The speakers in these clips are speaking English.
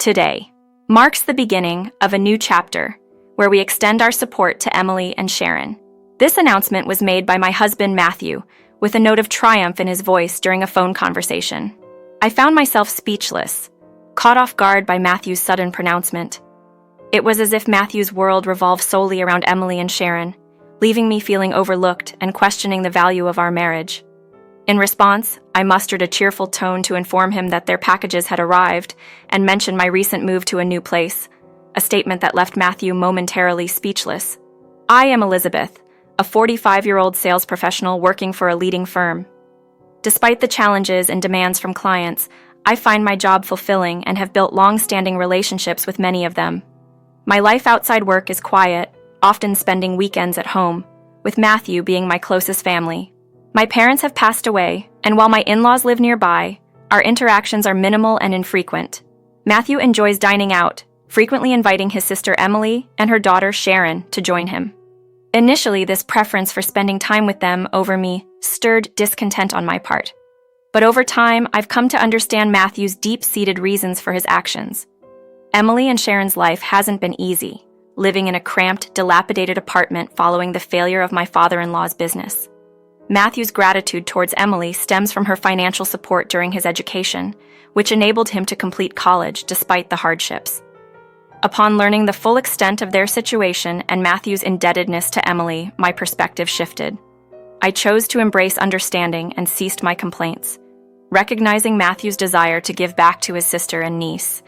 Today marks the beginning of a new chapter where we extend our support to Emily and Sharon. This announcement was made by my husband, Matthew, with a note of triumph in his voice during a phone conversation. I found myself speechless, caught off guard by Matthew's sudden pronouncement. It was as if Matthew's world revolved solely around Emily and Sharon, leaving me feeling overlooked and questioning the value of our marriage. In response, I mustered a cheerful tone to inform him that their packages had arrived and mentioned my recent move to a new place, a statement that left Matthew momentarily speechless. I am Elizabeth, a 45-year-old sales professional working for a leading firm. Despite the challenges and demands from clients, I find my job fulfilling and have built long-standing relationships with many of them. My life outside work is quiet, often spending weekends at home, with Matthew being my closest family. My parents have passed away, and while my in-laws live nearby, our interactions are minimal and infrequent. Matthew enjoys dining out, frequently inviting his sister Emily and her daughter Sharon to join him. Initially, this preference for spending time with them over me stirred discontent on my part. But over time, I've come to understand Matthew's deep-seated reasons for his actions. Emily and Sharon's life hasn't been easy, living in a cramped, dilapidated apartment following the failure of my father-in-law's business. Matthew's gratitude towards Emily stems from her financial support during his education, which enabled him to complete college despite the hardships. Upon learning the full extent of their situation and Matthew's indebtedness to Emily, my perspective shifted. I chose to embrace understanding and ceased my complaints, recognizing Matthew's desire to give back to his sister and niece.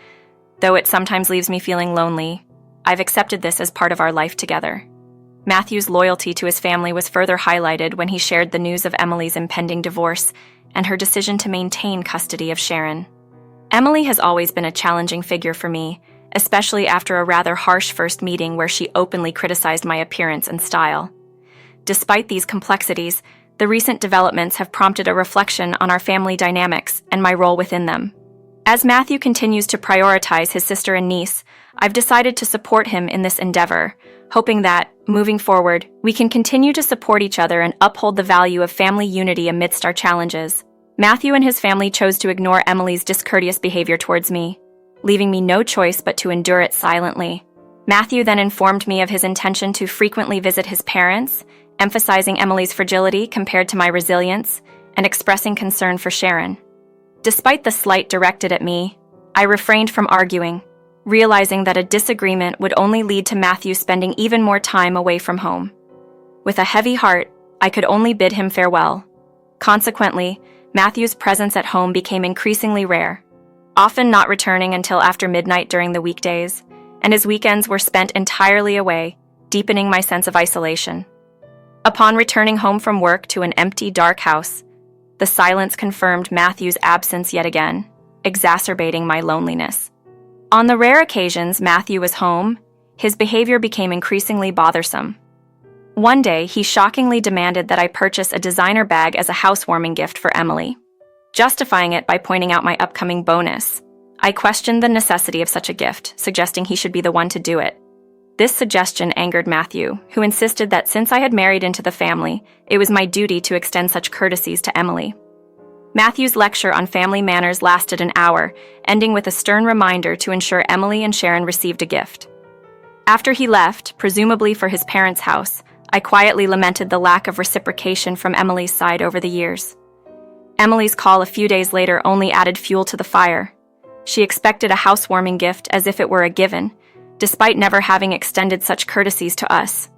Though it sometimes leaves me feeling lonely, I've accepted this as part of our life together. Matthew's loyalty to his family was further highlighted when he shared the news of Emily's impending divorce and her decision to maintain custody of Sharon. Emily has always been a challenging figure for me, especially after a rather harsh first meeting where she openly criticized my appearance and style. Despite these complexities, the recent developments have prompted a reflection on our family dynamics and my role within them. As Matthew continues to prioritize his sister and niece, I've decided to support him in this endeavor, hoping that, moving forward, we can continue to support each other and uphold the value of family unity amidst our challenges. Matthew and his family chose to ignore Emily's discourteous behavior towards me, leaving me no choice but to endure it silently. Matthew then informed me of his intention to frequently visit his parents, emphasizing Emily's fragility compared to my resilience, and expressing concern for Sharon. Despite the slight directed at me, I refrained from arguing, realizing that a disagreement would only lead to Matthew spending even more time away from home. With a heavy heart, I could only bid him farewell. Consequently, Matthew's presence at home became increasingly rare, often not returning until after midnight during the weekdays, and his weekends were spent entirely away, deepening my sense of isolation. Upon returning home from work to an empty, dark house, the silence confirmed Matthew's absence yet again, exacerbating my loneliness. On the rare occasions Matthew was home, his behavior became increasingly bothersome. One day, he shockingly demanded that I purchase a designer bag as a housewarming gift for Emily, justifying it by pointing out my upcoming bonus. I questioned the necessity of such a gift, suggesting he should be the one to do it. This suggestion angered Matthew, who insisted that since I had married into the family, it was my duty to extend such courtesies to Emily. Matthew's lecture on family manners lasted an hour, ending with a stern reminder to ensure Emily and Sharon received a gift. After he left, presumably for his parents' house, I quietly lamented the lack of reciprocation from Emily's side over the years. Emily's call a few days later only added fuel to the fire. She expected a housewarming gift as if it were a given, despite never having extended such courtesies to us.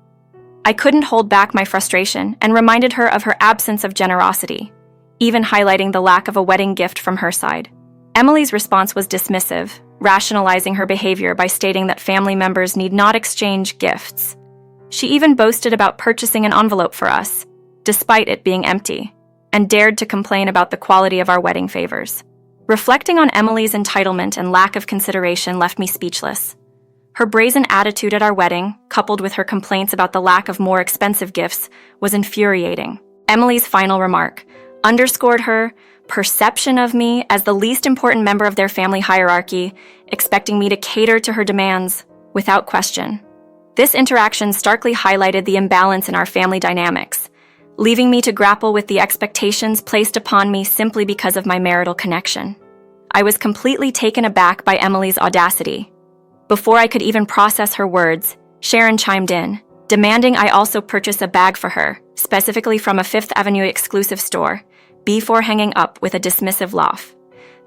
I couldn't hold back my frustration and reminded her of her absence of generosity, even highlighting the lack of a wedding gift from her side. Emily's response was dismissive, rationalizing her behavior by stating that family members need not exchange gifts. She even boasted about purchasing an envelope for us, despite it being empty, and dared to complain about the quality of our wedding favors. Reflecting on Emily's entitlement and lack of consideration left me speechless. Her brazen attitude at our wedding, coupled with her complaints about the lack of more expensive gifts, was infuriating. Emily's final remark underscored her perception of me as the least important member of their family hierarchy, expecting me to cater to her demands without question. This interaction starkly highlighted the imbalance in our family dynamics, leaving me to grapple with the expectations placed upon me simply because of my marital connection. I was completely taken aback by Emily's audacity. Before I could even process her words, Sharon chimed in, demanding I also purchase a bag for her, specifically from a Fifth Avenue exclusive store, before hanging up with a dismissive laugh.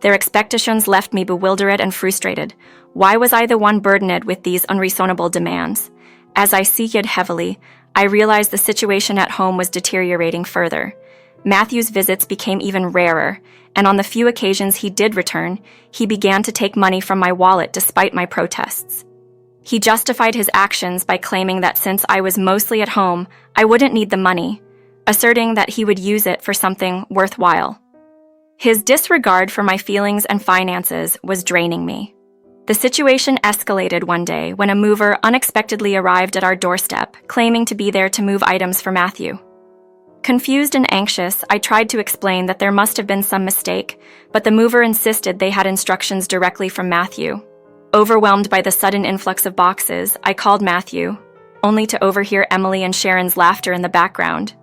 Their expectations left me bewildered and frustrated. Why was I the one burdened with these unreasonable demands? As I sighed heavily, I realized the situation at home was deteriorating further. Matthew's visits became even rarer, and on the few occasions he did return, he began to take money from my wallet despite my protests. He justified his actions by claiming that since I was mostly at home, I wouldn't need the money, asserting that he would use it for something worthwhile. His disregard for my feelings and finances was draining me. The situation escalated one day when a mover unexpectedly arrived at our doorstep, claiming to be there to move items for Matthew. Confused and anxious, I tried to explain that there must have been some mistake, but the mover insisted they had instructions directly from Matthew. Overwhelmed by the sudden influx of boxes, I called Matthew, only to overhear Emily and Sharon's laughter in the background.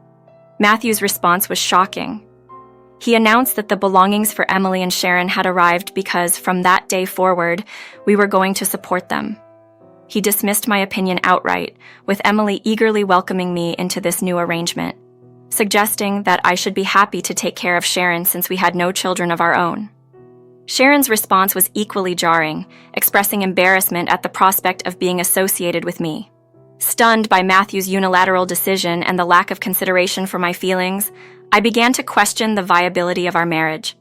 Matthew's response was shocking. He announced that the belongings for Emily and Sharon had arrived because, from that day forward, we were going to support them. He dismissed my opinion outright, with Emily eagerly welcoming me into this new arrangement, suggesting that I should be happy to take care of Sharon since we had no children of our own. Sharon's response was equally jarring, expressing embarrassment at the prospect of being associated with me. Stunned by Matthew's unilateral decision and the lack of consideration for my feelings, I began to question the viability of our marriage.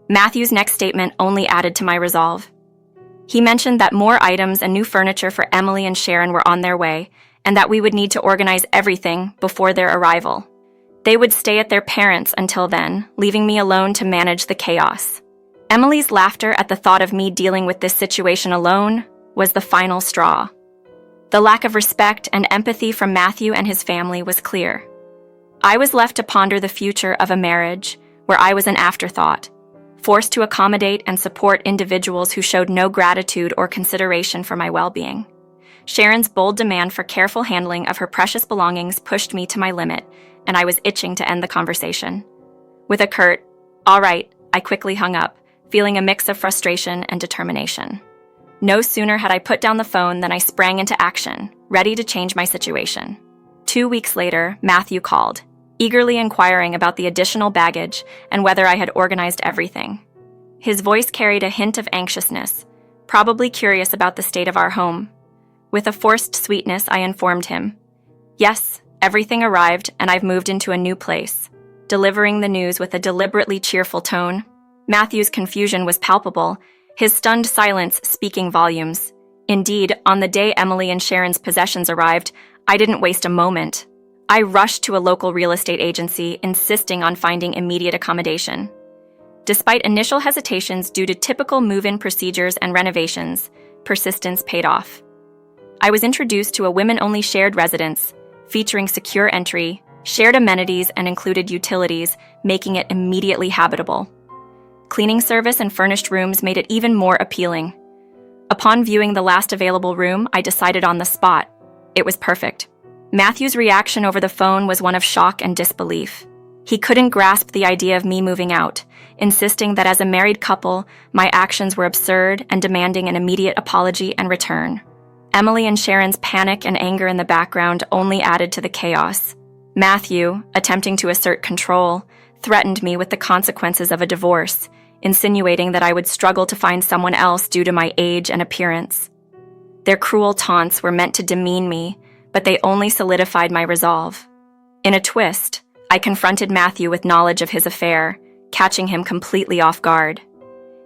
Matthew's next statement only added to my resolve. He mentioned that more items and new furniture for Emily and Sharon were on their way, and that we would need to organize everything before their arrival. They would stay at their parents' until then, leaving me alone to manage the chaos. Emily's laughter at the thought of me dealing with this situation alone was the final straw. The lack of respect and empathy from Matthew and his family was clear. I was left to ponder the future of a marriage where I was an afterthought, forced to accommodate and support individuals who showed no gratitude or consideration for my well-being. Sharon's bold demand for careful handling of her precious belongings pushed me to my limit, and I was itching to end the conversation. With a curt, "All right," I quickly hung up, feeling a mix of frustration and determination. No sooner had I put down the phone than I sprang into action, ready to change my situation. 2 weeks later, Matthew called, eagerly inquiring about the additional baggage and whether I had organized everything. His voice carried a hint of anxiousness, probably curious about the state of our home. With a forced sweetness, I informed him, "Yes, everything arrived and I've moved into a new place," delivering the news with a deliberately cheerful tone. Matthew's confusion was palpable, his stunned silence speaking volumes. Indeed, on the day Emily and Sharon's possessions arrived, I didn't waste a moment. I rushed to a local real estate agency, insisting on finding immediate accommodation. Despite initial hesitations due to typical move-in procedures and renovations, persistence paid off. I was introduced to a women-only shared residence, featuring secure entry, shared amenities, and included utilities, making it immediately habitable. Cleaning service and furnished rooms made it even more appealing. Upon viewing the last available room, I decided on the spot. It was perfect. Matthew's reaction over the phone was one of shock and disbelief. He couldn't grasp the idea of me moving out, insisting that as a married couple, my actions were absurd and demanding an immediate apology and return. Emily and Sharon's panic and anger in the background only added to the chaos. Matthew, attempting to assert control, threatened me with the consequences of a divorce, insinuating that I would struggle to find someone else due to my age and appearance. Their cruel taunts were meant to demean me, but they only solidified my resolve. In a twist, I confronted Matthew with knowledge of his affair, catching him completely off guard.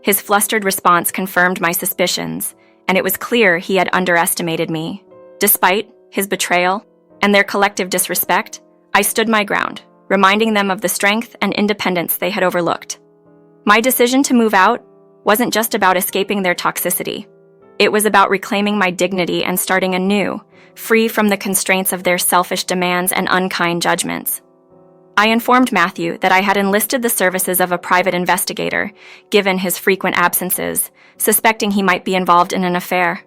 His flustered response confirmed my suspicions, and it was clear he had underestimated me. Despite his betrayal and their collective disrespect, I stood my ground, reminding them of the strength and independence they had overlooked. My decision to move out wasn't just about escaping their toxicity. It was about reclaiming my dignity and starting anew, free from the constraints of their selfish demands and unkind judgments. I informed Matthew that I had enlisted the services of a private investigator, given his frequent absences, suspecting he might be involved in an affair.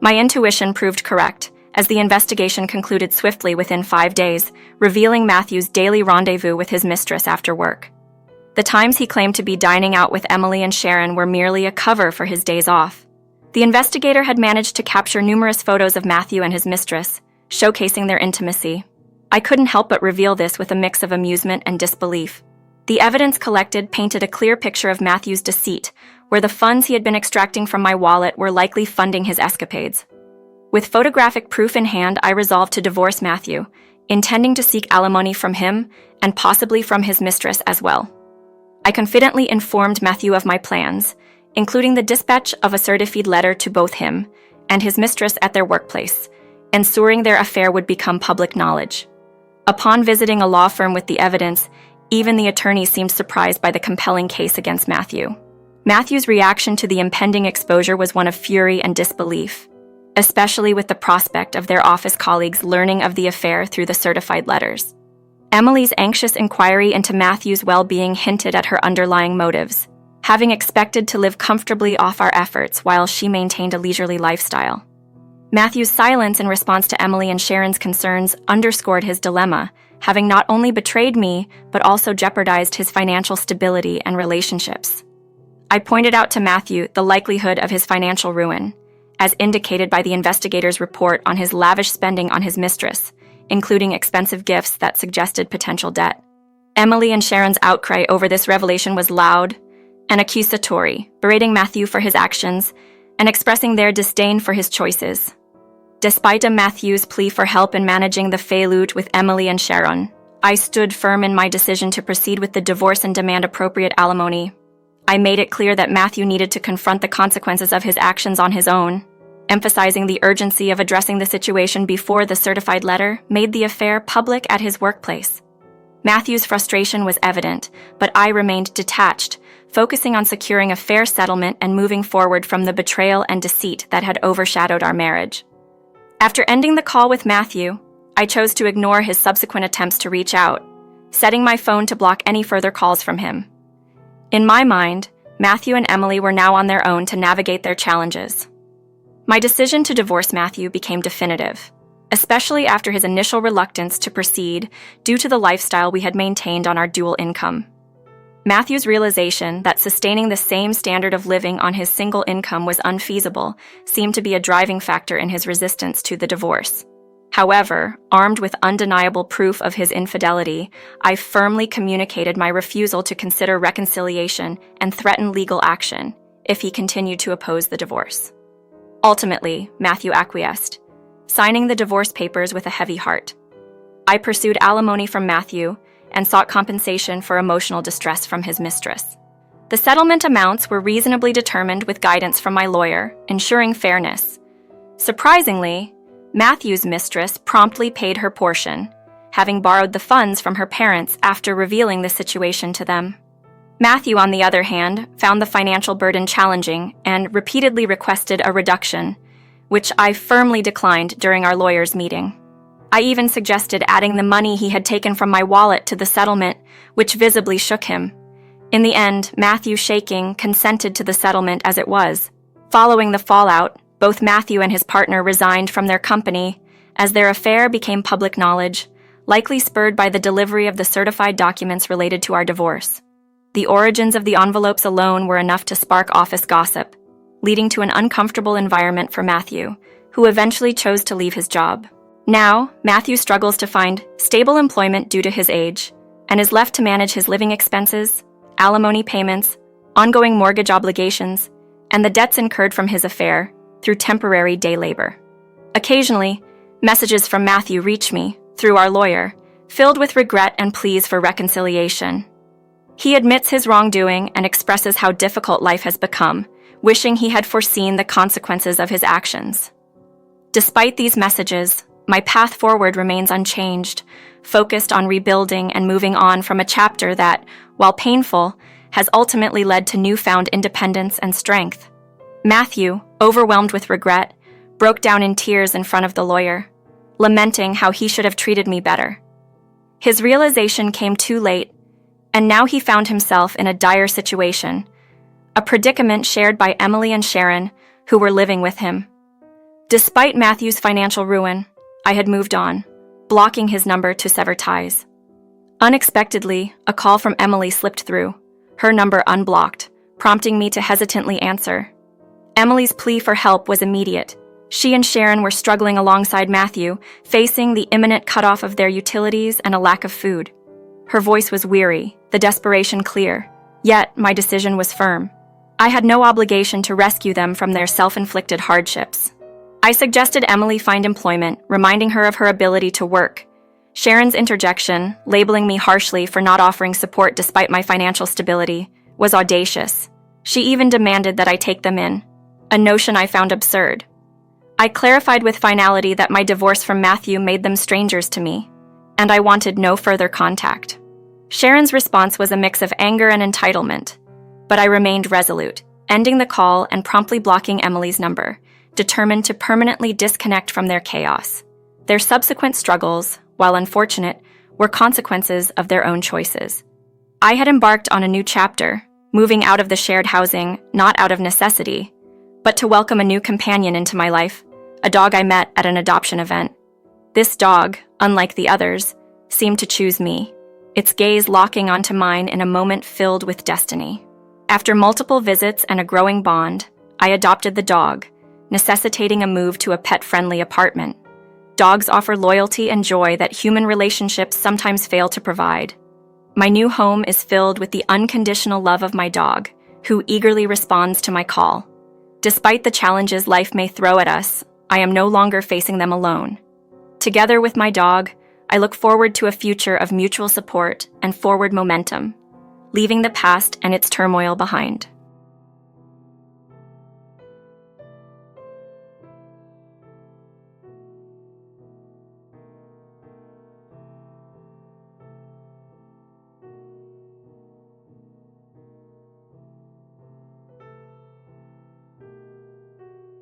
My intuition proved correct, as the investigation concluded swiftly within 5 days, revealing Matthew's daily rendezvous with his mistress after work. The times he claimed to be dining out with Emily and Sharon were merely a cover for his days off. The investigator had managed to capture numerous photos of Matthew and his mistress, showcasing their intimacy. I couldn't help but reveal this with a mix of amusement and disbelief. The evidence collected painted a clear picture of Matthew's deceit, where the funds he had been extracting from my wallet were likely funding his escapades. With photographic proof in hand, I resolved to divorce Matthew, intending to seek alimony from him and possibly from his mistress as well. I confidently informed Matthew of my plans, including the dispatch of a certified letter to both him and his mistress at their workplace, ensuring their affair would become public knowledge. Upon visiting a law firm with the evidence, even the attorneys seemed surprised by the compelling case against Matthew. Matthew's reaction to the impending exposure was one of fury and disbelief, especially with the prospect of their office colleagues learning of the affair through the certified letters. Emily's anxious inquiry into Matthew's well-being hinted at her underlying motives, having expected to live comfortably off our efforts while she maintained a leisurely lifestyle. Matthew's silence in response to Emily and Sharon's concerns underscored his dilemma, having not only betrayed me, but also jeopardized his financial stability and relationships. I pointed out to Matthew the likelihood of his financial ruin, as indicated by the investigator's report on his lavish spending on his mistress, including expensive gifts that suggested potential debt. Emily and Sharon's outcry over this revelation was loud and accusatory, berating Matthew for his actions and expressing their disdain for his choices. Despite Matthew's plea for help in managing the fallout with Emily and Sharon, I stood firm in my decision to proceed with the divorce and demand appropriate alimony. I made it clear that Matthew needed to confront the consequences of his actions on his own, emphasizing the urgency of addressing the situation before the certified letter made the affair public at his workplace. Matthew's frustration was evident, but I remained detached, focusing on securing a fair settlement and moving forward from the betrayal and deceit that had overshadowed our marriage. After ending the call with Matthew, I chose to ignore his subsequent attempts to reach out, setting my phone to block any further calls from him. In my mind, Matthew and Emily were now on their own to navigate their challenges. My decision to divorce Matthew became definitive, especially after his initial reluctance to proceed due to the lifestyle we had maintained on our dual income. Matthew's realization that sustaining the same standard of living on his single income was unfeasible seemed to be a driving factor in his resistance to the divorce. However, armed with undeniable proof of his infidelity, I firmly communicated my refusal to consider reconciliation and threaten legal action if he continued to oppose the divorce. Ultimately, Matthew acquiesced, signing the divorce papers with a heavy heart. I pursued alimony from Matthew and sought compensation for emotional distress from his mistress. The settlement amounts were reasonably determined with guidance from my lawyer, ensuring fairness. Surprisingly, Matthew's mistress promptly paid her portion, having borrowed the funds from her parents after revealing the situation to them. Matthew, on the other hand, found the financial burden challenging and repeatedly requested a reduction, which I firmly declined during our lawyers' meeting. I even suggested adding the money he had taken from my wallet to the settlement, which visibly shook him. In the end, Matthew, shaking, consented to the settlement as it was. Following the fallout, both Matthew and his partner resigned from their company as their affair became public knowledge, likely spurred by the delivery of the certified documents related to our divorce. The origins of the envelopes alone were enough to spark office gossip, leading to an uncomfortable environment for Matthew, who eventually chose to leave his job. Now, Matthew struggles to find stable employment due to his age, and is left to manage his living expenses, alimony payments, ongoing mortgage obligations, and the debts incurred from his affair through temporary day labor. Occasionally, messages from Matthew reach me, through our lawyer, filled with regret and pleas for reconciliation. He admits his wrongdoing and expresses how difficult life has become, wishing he had foreseen the consequences of his actions. Despite these messages, my path forward remains unchanged, focused on rebuilding and moving on from a chapter that, while painful, has ultimately led to newfound independence and strength. Matthew, overwhelmed with regret, broke down in tears in front of the lawyer, lamenting how he should have treated me better. His realization came too late, and now he found himself in a dire situation, a predicament shared by Emily and Sharon, who were living with him. Despite Matthew's financial ruin, I had moved on, blocking his number to sever ties. Unexpectedly, a call from Emily slipped through, her number unblocked, prompting me to hesitantly answer. Emily's plea for help was immediate. She and Sharon were struggling alongside Matthew, facing the imminent cutoff of their utilities and a lack of food. Her voice was weary, the desperation clear, yet my decision was firm. I had no obligation to rescue them from their self-inflicted hardships. I suggested Emily find employment, reminding her of her ability to work. Sharon's interjection, labeling me harshly for not offering support despite my financial stability, was audacious. She even demanded that I take them in, a notion I found absurd. I clarified with finality that my divorce from Matthew made them strangers to me, and I wanted no further contact. Sharon's response was a mix of anger and entitlement, but I remained resolute, ending the call and promptly blocking Emily's number, determined to permanently disconnect from their chaos. Their subsequent struggles, while unfortunate, were consequences of their own choices. I had embarked on a new chapter, moving out of the shared housing, not out of necessity, but to welcome a new companion into my life, a dog I met at an adoption event. This dog, unlike the others, seemed to choose me, its gaze locking onto mine in a moment filled with destiny. After multiple visits and a growing bond, I adopted the dog, necessitating a move to a pet-friendly apartment. Dogs offer loyalty and joy that human relationships sometimes fail to provide. My new home is filled with the unconditional love of my dog, who eagerly responds to my call. Despite the challenges life may throw at us, I am no longer facing them alone. Together with my dog, I look forward to a future of mutual support and forward momentum, leaving the past and its turmoil behind.